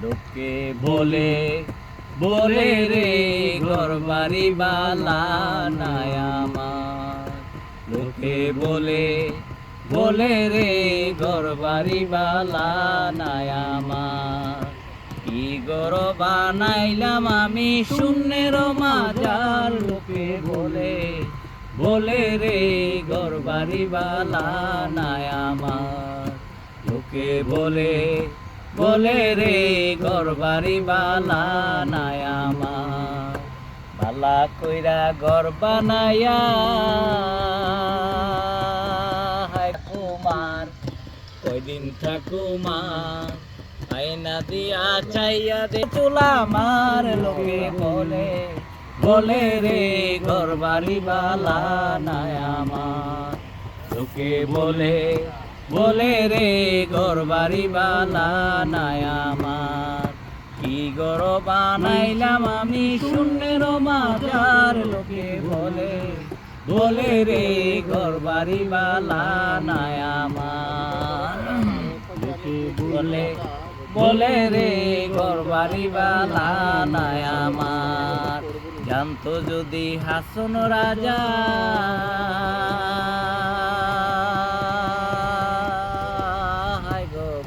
লোকে বলে বলে রে ঘর বাড়ি বালা নাই আমার। লোকে বলে বলে রে ঘর বাড়ি বালা নাই আমার। কি ঘর বানাইলাম আমি শূন্যের মাজার। লোকে বলে বলে রে ঘর বাড়ি বালা নাই আমার। লোকে বলে বলে রে ঘর বাড়ি বালা নাই আমার। বালা কইরা ঘর বানাইয়া হায় কুমার কয়দিন ঠাকুমার আয়না দিয়া চাইয়া দে চুলা আমার। লোকে বলে বলে রে ঘর বাড়ি বালা নাই আমার। লোকে বলে বলে রে ঘর বাড়ি বালা নাই আমার। কি ঘর বানাইলাম আমি শূন্যের মাজার। লোকে বলে বলে রে ঘর বাড়ি বালা নাই আমার। লোকে বলে বলে রে ঘর বাড়ি বালা নাই আমার। জানতো যদি হাসন রাজা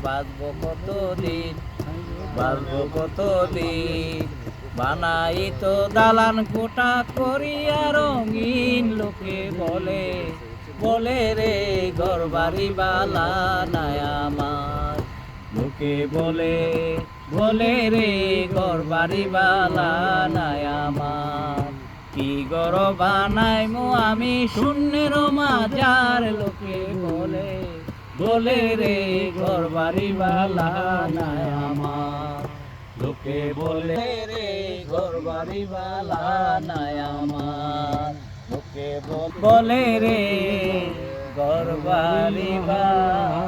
বাঁচবো কতদিন বাঁচবো কতদিন। বানাই তো দালান কোটা করিয়া রঙিন। লোকে বলে বলে রে ঘর বাড়ি বালা নাই আমার। লোকে বলে বলে রে ঘর বাড়ি বালা নাই আমার। কি ঘর বানাইমু আমি শূন্যের মাজার। লোকে বলে বলে রে ঘর বাড়ি বালা নাই আমার। লোকে বলে রে ঘর বাড়ি বালা নাই আমার। লোকে বলে রে ঘর বাড়ি বালা